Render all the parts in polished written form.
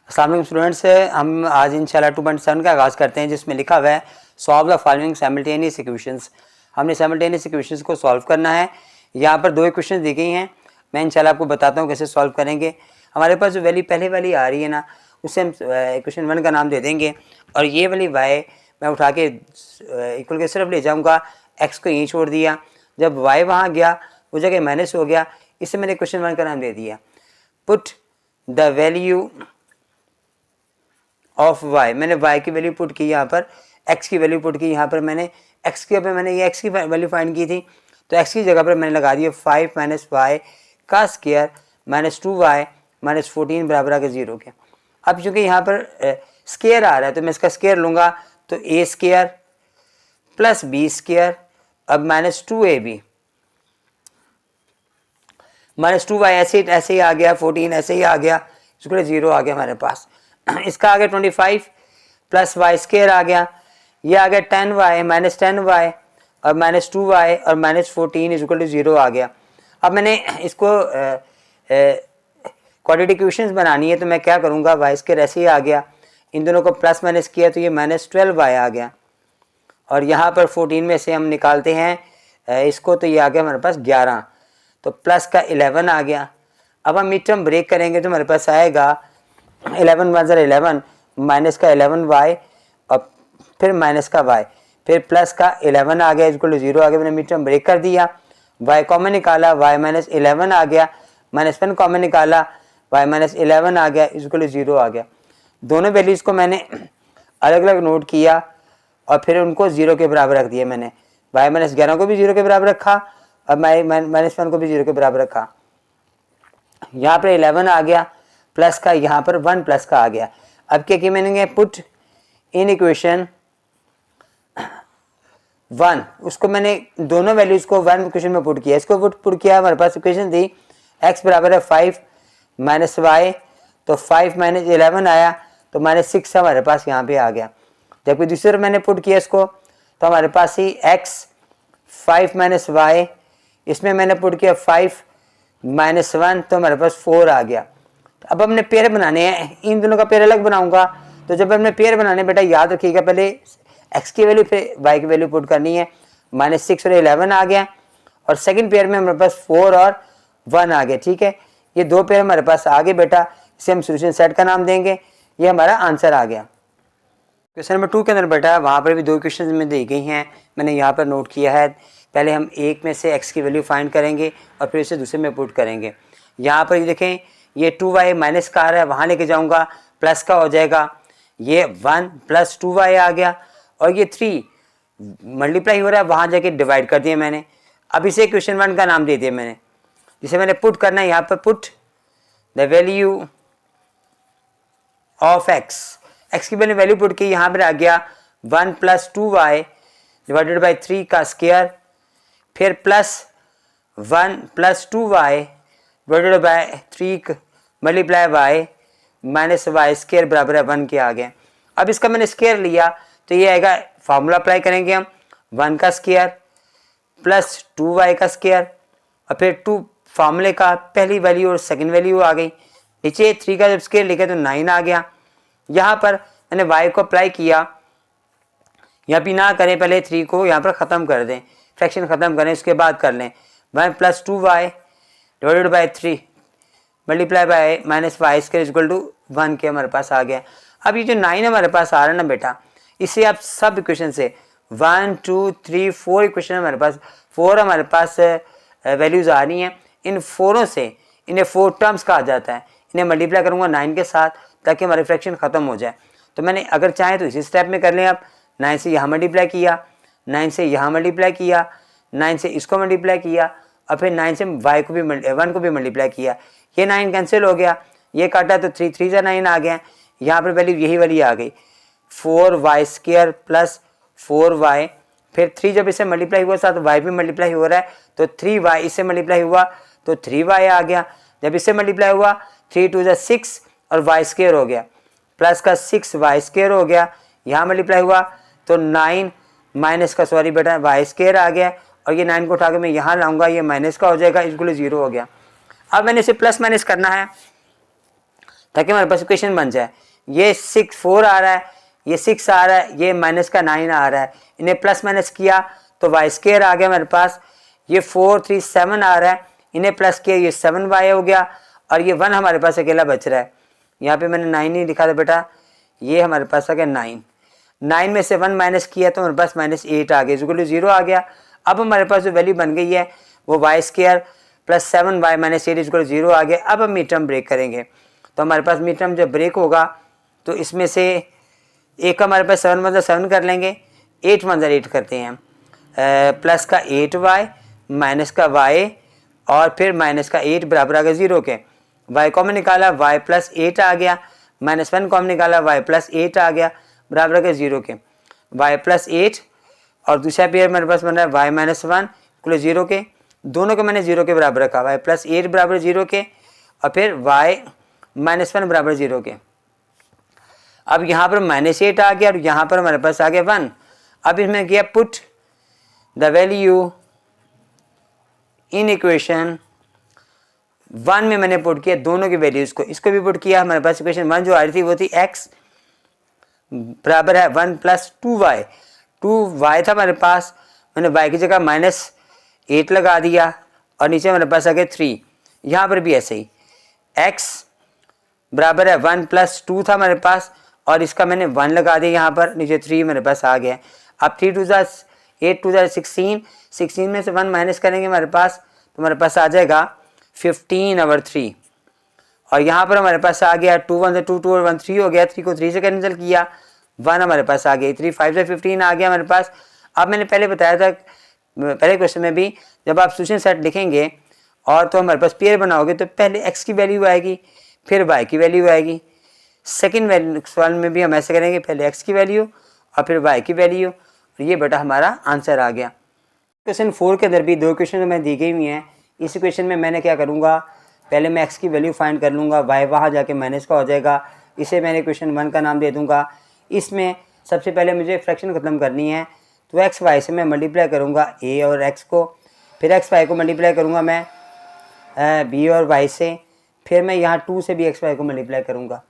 अस्सलाम वालेकुम स्टूडेंट्स, हम आज इंशाल्लाह 2.7 का आगाज़ करते हैं जिसमें लिखा हुआ है solve the following simultaneous equations. हमने साइमल्टेनियस इक्वेशंस को सॉल्व करना है। यहाँ पर दो इक्वेशंस दी गई हैं, मैं इंशाल्लाह आपको बताता हूँ कैसे सॉल्व करेंगे। हमारे पास जो वैल्यू पहले वाली आ रही है ना, उससे हम इक्वेशन 1 का नाम दे देंगे और ये वाली वाई मैं उठा के इक्वल के सिर्फ ले जाऊँगा, एक्स को यहीं छोड़ दिया। जब वाई वहाँ गया वो जगह माइनस हो गया, इससे मैंने क्वेश्चन 1 का नाम दे दिया put the value of y. मैंने वाई की वैल्यू पुट की, यहाँ पर एक्स की वैल्यू पुट की। यहाँ पर मैंने एक्स के पे मैंने ये एक्स की वैल्यू फाइंड की थी, तो एक्स की जगह पर मैंने लगा दिया 5 माइनस वाई का स्क्वायर माइनस 2y माइनस 14 बराबर आ गया 0 के। अब चूँकि यहाँ पर स्क्वायर आ रहा है तो मैं इसका स्क्वायर लूँगा, तो ए स्क्वायर प्लस बी स्क्वायर अब माइनस 2ab माइनस 2y ऐसे ही आ गया, 14 ऐसे ही आ गया, इसको 0 आ गया हमारे पास। इसका आ गया 25 प्लस वाई स्क्वायर आ गया, ये आ गया 10y माइनस 10y और माइनस 2y और माइनस 14 इक्वल टू 0 आ गया। अब मैंने इसको क्वाड्रेटिक इक्वेशंस बनानी है, तो मैं क्या करूँगा, वाई स्क्वायर ऐसे ही आ गया, इन दोनों को प्लस माइनस किया तो ये माइनस 12y आ गया और यहाँ पर 14 में से हम निकालते हैं इसको, तो ये आ गया हमारे पास 11, तो प्लस का 11 आ गया। अब हम मिड टर्म ब्रेक करेंगे तो हमारे पास आएगा 11 × 11 माइनस का 11y और फिर माइनस का y, फिर प्लस का 11 आ गया इक्वल टू 0 आ गया। मैंने मिड टर्म ब्रेक कर दिया, y कॉमन निकाला, y माइनस 11 आ गया, माइनस 1 कॉमन निकाला, y माइनस 11 आ गया इक्वल टू 0 आ गया। दोनों वैल्यूज़ को मैंने अलग अलग नोट किया और फिर उनको 0 के बराबर रख दिया। मैंने y माइनस 11 को भी 0 के बराबर रखा और माइनस 1 को भी 0 के बराबर रखा। यहाँ पर 11 आ गया प्लस का, यहाँ पर 1 प्लस का आ गया। अब क्या किया मैंने, पुट इन इक्वेशन 1, उसको मैंने दोनों वैल्यूज को 1 इक्वेशन में पुट किया। इसको पुट किया, हमारे पास इक्वेशन थी x बराबर है 5 माइनस वाई, तो 5 माइनस 11 आया तो माइनस 6 हमारे पास यहाँ पे आ गया। जबकि दूसरे मैंने पुट किया इसको, तो हमारे पास ही x 5 माइनस वाई, इसमें मैंने पुट किया 5 माइनस 1, तो हमारे पास 4 आ गया। अब हमने पेयर बनाने हैं, इन दोनों का पेयर अलग बनाऊंगा। तो जब हमने पेयर बनाने, बेटा याद रखिएगा, पहले x की वैल्यू फिर y की वैल्यू पुट करनी है। माइनस 6 और 11 आ गया और सेकंड पेयर में हमारे पास 4 और 1 आ गया। ठीक है, ये दो पेयर हमारे पास आ गए बेटा, इसे हम सोल्यूशन सेट का नाम देंगे। ये हमारा आंसर आ गया। क्वेश्चन नंबर 2 के अंदर बेटा वहाँ पर भी दो क्वेश्चन में दी गई हैं, मैंने यहाँ पर नोट किया है। पहले हम एक में से x की वैल्यू फाइंड करेंगे और फिर इसे दूसरे में पुट करेंगे। यहाँ पर देखें, ये 2y माइनस का आ रहा है, वहाँ लेके जाऊँगा प्लस का हो जाएगा, ये 1 प्लस 2y आ गया और ये 3 मल्टीप्लाई हो रहा है, वहाँ जाके डिवाइड कर दिया मैंने। अब इसे क्वेश्चन 1 का नाम दे दिया मैंने, जिसे मैंने पुट करना है। यहाँ पर put the value of x की मैंने वैल्यू पुट की, यहाँ पर आ गया 1 प्लस 2y डिवाइडेड बाई 3 का स्क्वायर, फिर plus 1 plus 2y divided by 3 multiply by minus y square बराबर है 1 के आ गया। अब इसका मैंने स्क्वायर लिया तो ये आएगा, फार्मूला अप्लाई करेंगे हम, 1 का स्क्वायर प्लस 2y का स्क्वायर और फिर 2 फार्मूले का पहली वैल्यू और सेकंड वैल्यू आ गई। नीचे 3 का जब स्क्वायर लिखा तो 9 आ गया। यहाँ पर मैंने y को अप्लाई किया, यहाँ भी ना करें, पहले 3 को यहाँ पर ख़त्म कर दें, फ्रैक्शन ख़त्म करें, उसके बाद कर लें। 1 plus 2y divided by 3 multiply by minus y square equal to 1 के हमारे पास आ गया। अब ये जो 9 हमारे पास आ रहा है ना बेटा, इसे आप सब इक्वेशन से 1 2 3 4 इक्वेशन हमारे पास 4 हमारे पास वैल्यूज़ आ रही हैं। इन 4 से इन्हें 4 टर्म्स कहा जाता है। इन्हें मल्टीप्लाई करूँगा 9 के साथ ताकि हमारी फ्रैक्शन ख़त्म हो जाए। तो मैंने अगर चाहें तो इसी स्टेप में कर लें आप, 9 से यहाँ मल्टीप्लाई किया, 9 से यहाँ मल्टीप्लाई किया, 9 से इसको मल्टीप्लाई किया और फिर 9 से y को भी 1 को भी मल्टीप्लाई किया। ये 9 कैंसिल हो गया, ये काटा तो 3 3 से 9 आ गया। यहाँ पर वैल्यू यही वाली आ गई, 4y स्क्वायर प्लस 4y, फिर 3 जब इससे मल्टीप्लाई हुआ साथ y भी मल्टीप्लाई हो रहा है तो 3y इससे मल्टीप्लाई हुआ तो 3y आ गया। जब इससे मल्टीप्लाई हुआ 3 2 6 और y स्क्वायर हो गया, प्लस का 6y स्क्वायर हो गया। यहाँ मल्टीप्लाई हुआ तो 9 माइनस का सॉरी बेटा y स्क्वायर आ गया और ये 9 को उठा के मैं यहाँ लाऊंगा, ये माइनस का हो जाएगा, इक्वल 0 हो गया। अब मैंने इसे प्लस माइनस करना है, ताकि हमारे पास इक्वेशन बन जाए। ये 4 आ रहा है, ये 6 आ रहा है, ये माइनस का 9 आ रहा है, इन्हें प्लस माइनस किया तो वाई स्क्वायर आ गया हमारे पास। ये 4 3 7 आ रहा है, इन्हें प्लस किया, ये 7y हो गया, और ये 1 हमारे पास अकेला बच रहा है। यहाँ पे मैंने 9 नहीं लिखा था बेटा, ये हमारे पास आ गया 9 में से 1 माइनस किया तो हमारे पास -8 आ गया, इक्वल टू 0 आ गया। अब हमारे पास जो वैल्यू बन गई है वो y square plus 7y minus 8 equal to 0 आ गया। अब हम मिड टर्म ब्रेक करेंगे, तो हमारे पास मिड टर्म जब ब्रेक होगा तो इसमें से एक हमारे पास 7 1 7 कर लेंगे, 8 1 8 करते हैं, प्लस का 8y माइनस का y और फिर माइनस का 8 बराबर आ गया 0 के। y कॉमन निकाला, y प्लस 8 आ गया, -1 कॉमन निकाला, y प्लस 8 आ गया बराबर आ गया 0 के। y प्लस 8 और दूसरा पेयर मेरे पास बन रहा है y माइनस 1 इक्वल 0 के, दोनों को मैंने 0 के बराबर रखा, y प्लस 8 बराबर 0 के और फिर y माइनस 1 बराबर 0 के। अब यहाँ पर -8 आ गया और यहाँ पर हमारे पास आ गया 1। अब इसमें किया put the value in equation 1 में मैंने पुट किया दोनों की वैल्यूज को, इसको भी पुट किया। हमारे पास इक्वेशन 1 जो आ रही थी वो थी x बराबर है 1 प्लस 2y, 2y था हमारे पास, मैंने y की जगह -8 लगा दिया और नीचे हमारे पास आ गया 3। यहाँ पर भी ऐसे ही x बराबर है 1 प्लस 2 था हमारे पास और इसका मैंने 1 लगा दिया, यहाँ पर नीचे 3 मेरे पास आ गया। अब 3 2 8 2 16, 16 में से 1 माइनस करेंगे हमारे पास तो हमारे पास आ जाएगा 15/3 और यहाँ पर हमारे पास आ गया 2 1 से 2 2 और 1 3 हो गया, 3 को 3 से कैंसिल किया, 1 हमारे पास आ गया, 3 5 से 15 आ गया हमारे पास। अब मैंने पहले बताया था पहले क्वेश्चन में भी, जब आप सॉल्यूशन सेट लिखेंगे और तो हमारे पास पेयर बनाओगे तो पहले x की वैल्यू आएगी फिर y की वैल्यू आएगी। सेकेंड सवाल में भी हम ऐसे करेंगे, पहले x की वैल्यू और फिर y की वैल्यू, और ये बेटा हमारा आंसर आ गया। क्वेश्चन 4 के अंदर भी 2 क्वेश्चन में दी गई हुई हैं। इस क्वेश्चन में मैंने क्या करूँगा, पहले मैं x की वैल्यू फाइंड कर लूँगा, y वहाँ जाके माइनस का हो जाएगा, इसे मैंने क्वेश्चन 1 का नाम दे दूँगा। इसमें सबसे पहले मुझे फ्रैक्शन ख़त्म करनी है, तो एक्स वाई से मैं मल्टीप्लाई करूँगा a और x को, फिर एक्स वाई को मल्टीप्लाई करूँगा मैं b और y से, फिर मैं यहाँ 2 से भी एक्स वाई को मल्टीप्लाई करूँगा।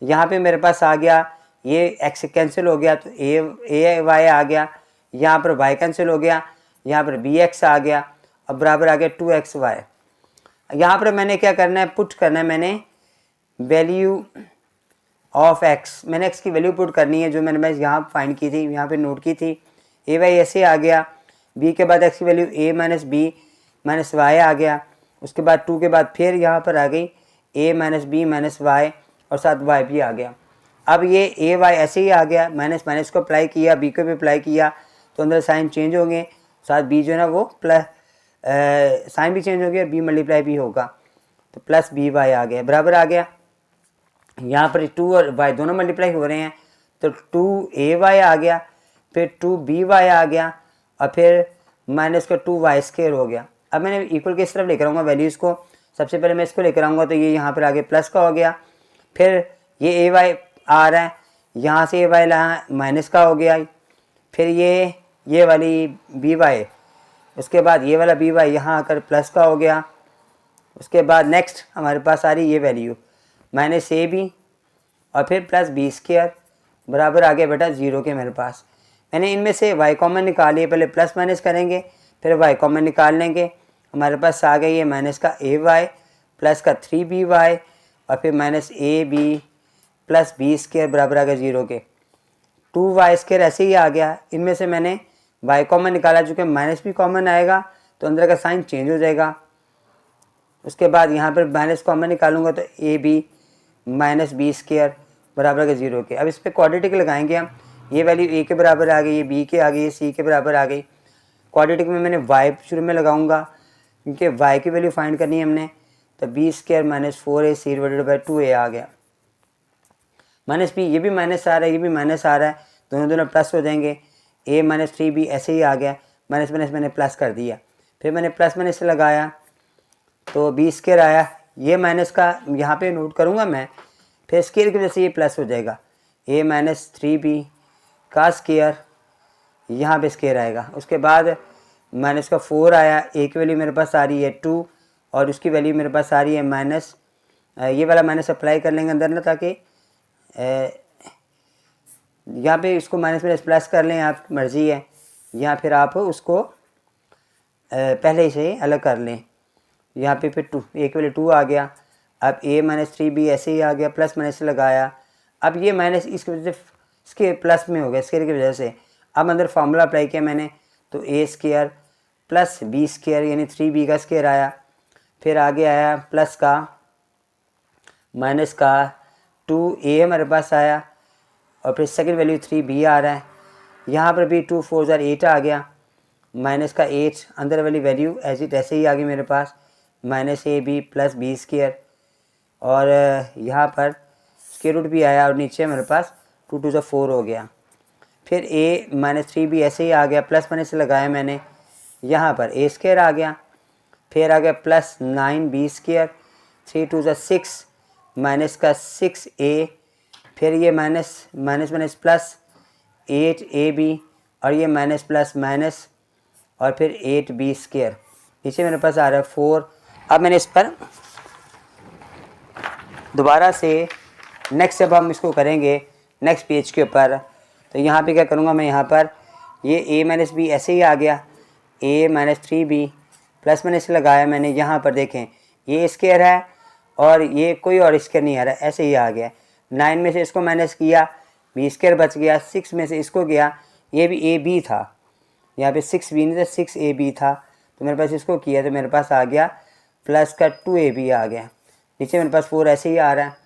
यहाँ पे मेरे पास आ गया ये x कैंसिल हो गया तो a y आ गया, यहाँ पर y कैंसिल हो गया, यहाँ पर bx आ गया, अब बराबर आ गया 2xy। यहाँ पर मैंने क्या करना है, पुट करना है मैंने वैल्यू ऑफ x, मैंने x की वैल्यू पुट करनी है जो मैंने बस यहाँ फाइंड की थी, यहाँ पे नोट की थी। a y ऐसे आ गया, b के बाद x की value a minus b minus y आ गया, उसके बाद 2 के बाद फिर यहाँ पर आ गई a minus b minus y और साथ y भी आ गया। अब ये a y ऐसे ही आ गया, माइनस माइनस को अप्लाई किया, b को भी अप्लाई किया तो अंदर साइन चेंज होंगे, साथ b जो है ना वो प्लस साइन भी चेंज हो गया, b मल्टीप्लाई भी होगा तो प्लस b y आ गया, बराबर आ गया। यहाँ पर 2 और y दोनों मल्टीप्लाई हो रहे हैं तो 2ay आ गया, फिर 2by आ गया और फिर माइनस का 2y स्क्वायर हो गया। अब मैंने इक्वल के इस तरफ लेकर आऊँगा वैल्यूज़ को, सबसे पहले मैं इसको लेकर आऊँगा तो ये यहाँ पर आगे प्लस का हो गया, फिर ये ay आ रहा है, यहाँ से ay माइनस का हो गया, फिर ये वाली by, उसके बाद ये वाला by यहाँ आकर प्लस का हो गया, उसके बाद नेक्स्ट हमारे पास आ रही ये वैल्यू माइनस ए बी और फिर प्लस बी स्क्वायर बराबर आ गया बेटा 0 के। मेरे पास मैंने इनमें से y कॉमन निकाल लिए, पहले प्लस माइनस करेंगे फिर y कॉमन निकाल लेंगे, हमारे पास आ गई ये माइनस का ay प्लस का 3by और फिर minus a b plus b square बराबर आ गया 0 के। 2y स्क्वायर ऐसे ही आ गया, इनमें से मैंने y कॉमन निकाला, चूँकि माइनस भी कॉमन आएगा तो अंदर का साइन चेंज हो जाएगा। उसके बाद यहाँ पर माइनस कॉमन निकालूंगा तो a b minus b square बराबर के 0 के। अब इस पर क्वाड्रेटिक लगाएंगे हम, ये वैल्यू ए के बराबर आ गई, ये बी के आ गई, ये सी के बराबर आ गई। क्वाड्रेटिक में मैंने वाई शुरू में लगाऊंगा क्योंकि वाई की वैल्यू फाइंड करनी है हमने, तो b square minus 4ac divided by 2a आ गया, माइनस बी, ये भी माइनस आ रहा है, ये भी माइनस आ रहा है, दोनों दोनों प्लस हो जाएंगे, a माइनस 3b ऐसे ही आ गया, माइनस माइनस मैंने प्लस कर दिया, फिर मैंने प्लस माइनस से लगाया तो बी स्क्वायर आया, ये माइनस का यहाँ पे नोट करूँगा मैं, फिर स्क्वायर की वजह से ये प्लस हो जाएगा, a माइनस 3b का स्क्वायर, यहाँ पे स्क्वायर आएगा। उसके बाद माइनस का 4 आया, a की वैल्यू मेरे पास आ रही है 2 और उसकी वैल्यू मेरे पास आ रही है माइनस ये वाला माइनस अप्लाई कर लेंगे अंदर ना, ताकि यहाँ पे इसको माइनस माइनस प्लस कर लें, आपकी मर्ज़ी है, या फिर आप उसको पहले से ही अलग कर लें। यहाँ पे फिर ए के वैल्यू 2 आ गया। अब a माइनस 3b ऐसे ही आ गया, प्लस माइनस लगाया। अब ये माइनस इसकी वजह से इसके प्लस में हो गया, स्केयर की वजह से। अब अंदर फार्मूला अप्लाई किया मैंने, तो a square plus b square यानी 3b का स्केयर आया। फिर आगे आया प्लस का माइनस का 2a हमारे पास आया, और फिर सेकंड वैल्यू 3b आ रहा है। यहाँ पर भी 2 4 8 आ गया, माइनस का 8 अंदर वाली वैल्यू एज इट ऐसे ही आ गई मेरे पास, minus a b plus b square. और यहाँ पर स्क्वायर रूट भी आया, और नीचे मेरे पास 2 2 4 हो गया। फिर a माइनस 3b ऐसे ही आ गया, प्लस माइनस लगाया मैंने, यहाँ पर a स्क्वायर आ गया। फिर आ गया प्लस 9b स्क्वायर, 3 2 6 माइनस का 6a। फिर ये minus minus minus plus 8ab, और ये माइनस प्लस माइनस, और फिर 8b स्क्वायर। नीचे मेरे पास आ रहा है 4। अब मैंने इस पर दोबारा से नेक्स्ट, जब हम इसको करेंगे नेक्स्ट पेज के ऊपर, तो यहाँ पे क्या करूँगा मैं, यहाँ पर ये a माइनस बी ऐसे ही आ गया, a minus 3b plus minus लगाया मैंने। यहाँ पर देखें ये स्क्वायर है और ये कोई और स्क्वायर नहीं आ रहा, ऐसे ही आ गया। 9 में से इसको माइनस किया, b स्क्वायर बच गया। 6 में से इसको गया, ये भी a b था, यहाँ पे 6b नहीं था, 6ab था, तो मेरे पास इसको किया तो मेरे पास आ गया प्लस का 2ab आ गया। नीचे मेरे पास 4 ऐसे ही आ रहा है।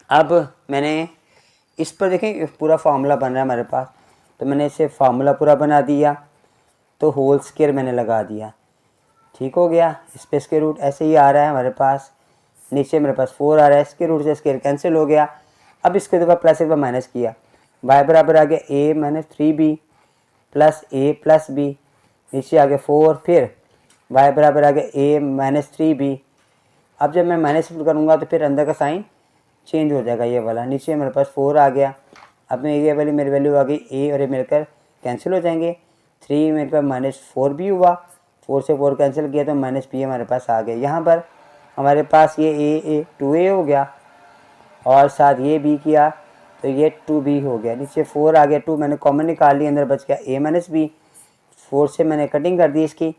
अब मैंने इस पर देखें पूरा फार्मूला बन रहा है हमारे पास, तो मैंने इसे फार्मूला पूरा बना दिया, तो होल स्क्वायर मैंने लगा दिया, ठीक हो गया। इस पर स्क्वायर रूट ऐसे ही आ रहा है हमारे पास, नीचे मेरे पास 4 आ रहा है, स्क्वायर रूट से स्क्वायर कैंसिल हो गया। अब इसके दफ़ा प्लस एक बार माइनस किया, y बराबर आ गया a minus 3b plus a plus b, नीचे आ गया 4। फिर y बराबर आ गया a माइनस 3b। अब जब मैं माइनस करूँगा तो फिर अंदर का साइन चेंज हो जाएगा, ये वाला। नीचे मेरे पास 4 आ गया। अब मैं ये वाली मेरी वैल्यू आ गई a और a मिलकर कैंसिल हो जाएंगे। 3 मेरे पास माइनस 4b हुआ, 4 से 4 कैंसिल किया तो माइनस b हमारे पास आ गया। यहाँ पर हमारे पास ये a 2a हो गया, और साथ ये b किया तो ये 2b हो गया। नीचे 4 आ गया, 2 मैंने कॉमन निकाल लिया, अंदर बच गया a माइनस b। 4 से मैंने कटिंग कर दी इसकी,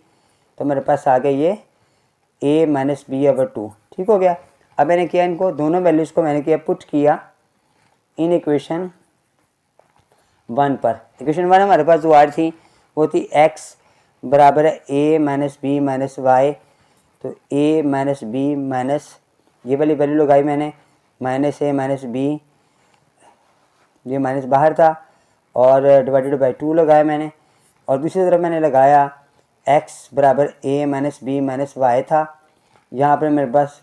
तो मेरे पास आ गया ये a माइनस b ओवर 2, ठीक हो गया। अब मैंने किया इनको दोनों वैल्यूज़ को मैंने किया पुट किया इन इक्वेशन 1 पर। इक्वेशन 1 हमारे पास जो आ रही थी वो थी x बराबर है a minus b minus y, तो a माइनस बी माइनस ये वाली वैल्यू लगाई मैंने, माइनस a माइनस बी, ये माइनस बाहर था, और डिवाइडेड बाई 2 लगाया मैंने। और दूसरी तरफ मैंने लगाया x बराबर a minus b minus y था, यहाँ पर मेरे पास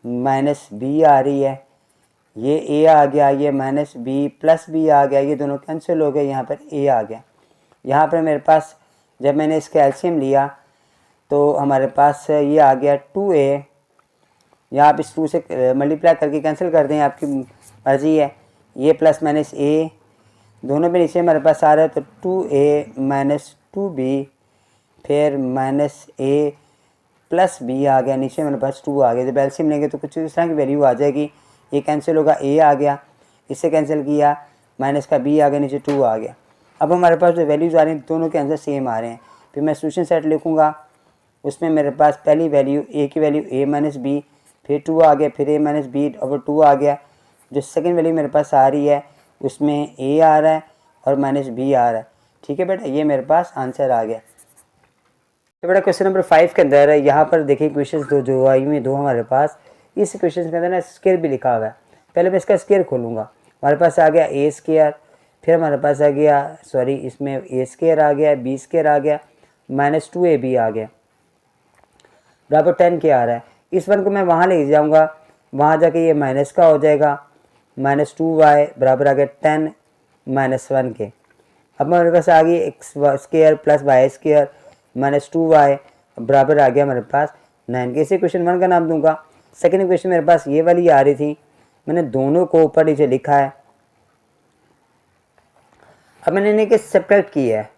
माइनस b आ रही है, ये a आ गया, ये माइनस b प्लस b आ गया, ये दोनों कैंसिल हो गए, यहाँ पर a आ गया। यहाँ पर मेरे पास जब मैंने इसका एलसीएम लिया तो हमारे पास ये आ गया 2a, यहाँ आप इस 2 से मल्टीप्लाई करके कैंसिल कर दें, आपकी मर्ज़ी है। ये प्लस माइनस a दोनों पे नीचे हमारे पास आ रहा है, तो 2a माइनस 2b, फिर माइनस a प्लस b आ गया, नीचे मेरे पास 2 आ गया। जब एलसीएम लेंगे तो कुछ इस तरह की वैल्यू आ जाएगी, ये कैंसिल होगा, a आ गया, इससे कैंसिल किया, माइनस का b आ गया, नीचे 2 आ गया। अब हमारे पास जो वैल्यूज़ आ रही हैं दोनों के आंसर सेम आ रहे हैं। फिर मैं सोल्यूशन सेट लिखूँगा, उसमें मेरे पास पहली वैल्यू a की वैल्यू a माइनस b, फिर 2 आ गया, फिर a माइनस b ओवर 2 आ गया। जो सेकंड वैल्यू मेरे पास आ रही है उसमें a आ रहा है और माइनस b आ रहा है, ठीक है बेटा, ये मेरे पास आंसर आ गया। तो बेटा क्वेश्चन नंबर 5 के अंदर यहाँ पर देखिए क्वेश्चन दो जो आई हुई दो हमारे पास, इस क्वेश्चन के अंदर ना स्क्वायर भी लिखा हुआ है। पहले मैं इसका स्क्वायर खोलूँगा, हमारे पास आ गया a स्क्वायर, फिर हमारे पास आ गया सॉरी इसमें a स्क्वायर आ गया, b स्क्वायर आ गया, माइनस 2ab आ गया, बराबर 10 के आ रहा है। इस वन को मैं वहाँ ले जाऊँगा, वहाँ जाके ये माइनस का हो जाएगा, माइनस 2y बराबर आ गया 10 माइनस 1 के। अब हमारे पास आ गई x square plus y square minus 2y बराबर आ गया हमारे पास 9 के। इसे क्वेश्चन 1 का नाम दूंगा। सेकंड क्वेश्चन मेरे पास ये वाली आ रही थी, मैंने दोनों को ऊपर नीचे लिखा है। अब मैंने इन्हें सब्ट्रैक्ट किया है,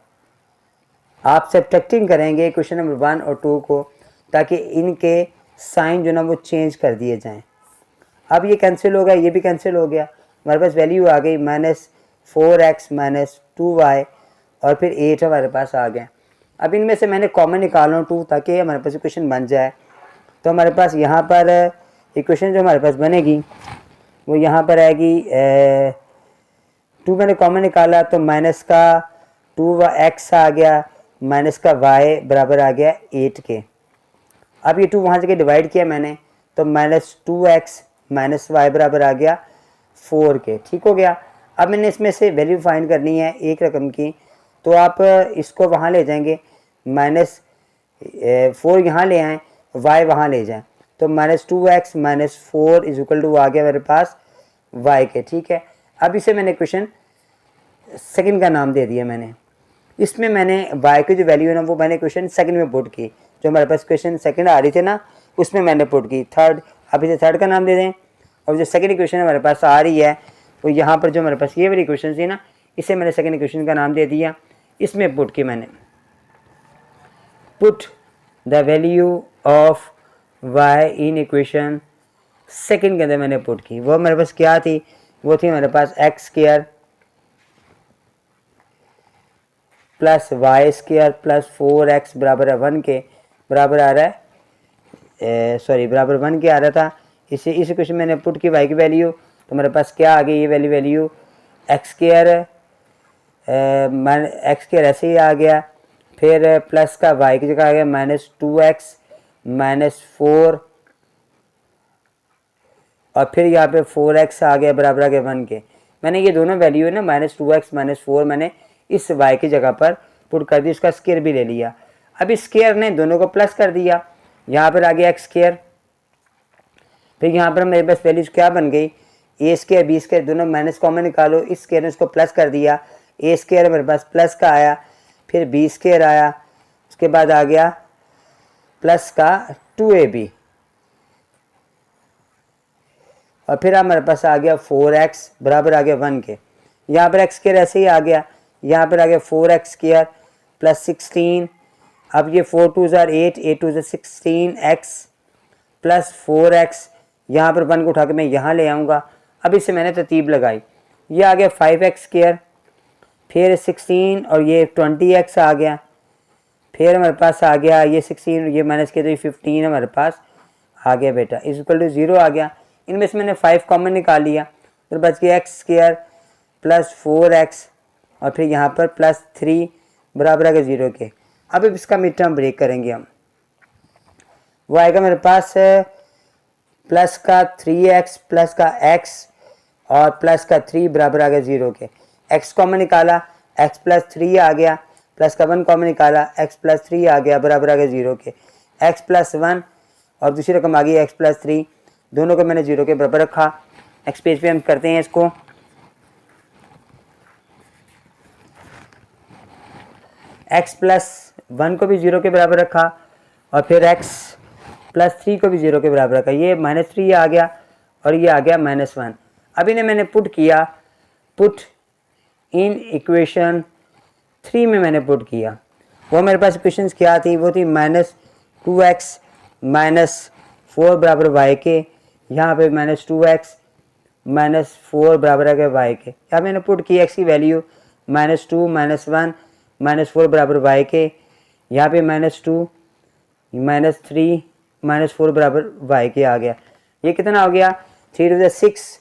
आप सब्ट्रैक्टिंग करेंगे क्वेश्चन नंबर 1 और 2 को, ताकि इनके साइन जो ना वो चेंज कर दिए जाएं। अब ये कैंसिल हो गया, ये भी कैंसिल हो गया, हमारे पास वैल्यू आ गई -4x - 2y और फिर 8 हमारे पास आ गया। अब इनमें से मैंने कॉमन निकाला 2 ताकि हमारे पास इक्वेशन बन जाए। तो हमारे पास यहाँ पर इक्वेशन जो हमारे पास बनेगी वो यहाँ पर आएगी 2 मैंने कॉमन निकाला तो माइनस का 2x आ गया, माइनस का y बराबर आ गया 8 के। अब ये 2 वहाँ से डिवाइड किया मैंने तो -2x - y बराबर आ गया 4 के। ठीक हो गया। अब मैंने इसमें से वैल्यू फाइंड करनी है एक रकम की, तो आप इसको वहाँ ले जाएंगे, -4 यहाँ ले आएँ, y वहाँ ले जाएं, तो -2x - 4 = आ गया मेरे पास y के। ठीक है। अब इसे मैंने क्वेश्चन सेकंड का नाम दे दिया मैंने। इसमें मैंने y की जो वैल्यू है ना वो मैंने क्वेश्चन सेकंड में पुट की, जो हमारे पास क्वेश्चन सेकंड आ रही थी ना उसमें मैंने पुट की थर्ड। अब इसे थर्ड का नाम दे दें और जो सेकंड इक्वेशन हमारे पास आ रही है वो यहाँ पर जो हमारे पास ये वाली इक्वेशन थी ना इसे मैंने सेकंड इक्वेशन का नाम दे दिया, इसमें पुट की मैंने put the value of y in equation second के अंदर मैंने पुट की। वो हमारे पास क्या थी, वो थी हमारे पास x² + y² + 4x बराबर है 1 के, बराबर आ रहा है सॉरी बराबर 1 के आ रहा था। इस इक्वेशन मैंने पुट की y की वैल्यू, तो मेरे पास क्या आ गई ये वैल्यू x² ऐसे ही आ गया, फिर प्लस का y की जगह आ गया -2x - 4 और फिर यहाँ पे 4x आ गया बराबर आ गया 1 के। मैंने ये दोनों वैल्यू है ना -2x - 4 मैंने इस y की जगह पर पुट कर दी, उसका स्क्वायर भी ले लिया। अब इस स्क्वायर ने दोनों को प्लस कर दिया, यहाँ पर आ गया x², फिर यहाँ पर मेरे पास वैल्यूज क्या बन गई a² b² दोनों माइनस कॉमन निकालो, इस स्क्वायर ने उसको प्लस कर दिया, a² मेरे पास प्लस का आया, फिर b² आया, उसके बाद आ गया प्लस का 2ab और फिर हमारे पास आ गया 4x बराबर आ गया 1 के। यहाँ पर x² ऐसे ही आ गया, यहाँ पर आ गया 4x² + 16। अब ये 4 2 = 8, 8 2 = 16x + 4x, यहाँ पर 1 को उठा के मैं यहाँ ले आऊँगा। अब इसे मैंने तरतीब लगाई, ये आ गया 5x², फिर 16 और ये 20x आ गया, फिर हमारे पास आ गया ये 16 ये माइनस किया तो ये 15 हमारे पास आ गया बेटा, = 0 आ गया। इनमें से मैंने 5 कॉमन निकाल लिया तो बच गया x² + 4x और फिर यहाँ पर +3 बराबर आ गया 0 के। अब इसका मिड टर्म ब्रेक करेंगे हम, वो आएगा मेरे पास प्लस का 3x प्लस का x और प्लस का 3 बराबर आ गया 0 के। x कॉमन निकाला x + 3 आ गया, प्लस का 1 कॉमन निकाला x + 3 आ गया बराबर आ गया 0 के। x + 1 और दूसरी रकम आ गई x + 3, दोनों को मैंने 0 के बराबर रखा। नेक्स्ट पेज पे हम करते हैं इसको, x + 1 को भी 0 के बराबर रखा और फिर x + 3 को भी 0 के बराबर रखा, ये -3 आ गया और ये आ गया -1। अब इन्हें मैंने पुट किया, पुट इन इक्वेशन 3 में मैंने पुट किया। वो मेरे पास इक्वेशंस क्या थी, वो थी -2x - 4 बराबर y के, यहाँ पे -2x - 4 बराबर आ गया y के। यहाँ मैंने पुट की x की वैल्यू -2 - 1 - 4 बराबर y के, यहाँ पे -2 -3 -4 बराबर y के आ गया। ये कितना हो गया 3 to the 6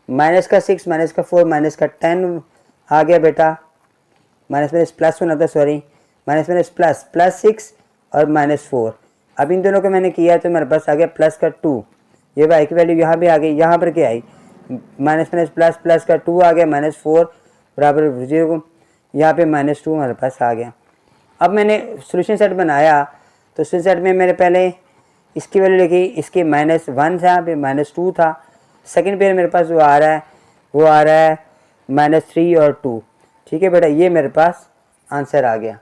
-6 -4 -10 आ गया बेटा, माइनस प्लस होना था सॉरी, माइनस प्लस 6 और -4। अब इन दोनों को मैंने किया तो मेरे पास आ गया प्लस का 2, ये y की वैल्यू यहाँ पे आ गई, यहाँ पर क्या आई माइनस प्लस का 2 आ गया -4 बराबर 0, यहाँ पे -2 हमारे पास आ गया। अब मैंने सोल्यूशन सेट बनाया तो सोल्यूशन सेट में मेरे पहले इसकी वैल्यू लिखी, इसके -1 था, फिर -2 था, सेकंड पेयर मेरे पास वो आ रहा है -3 और 2। ठीक है बेटा, ये मेरे पास आंसर आ गया।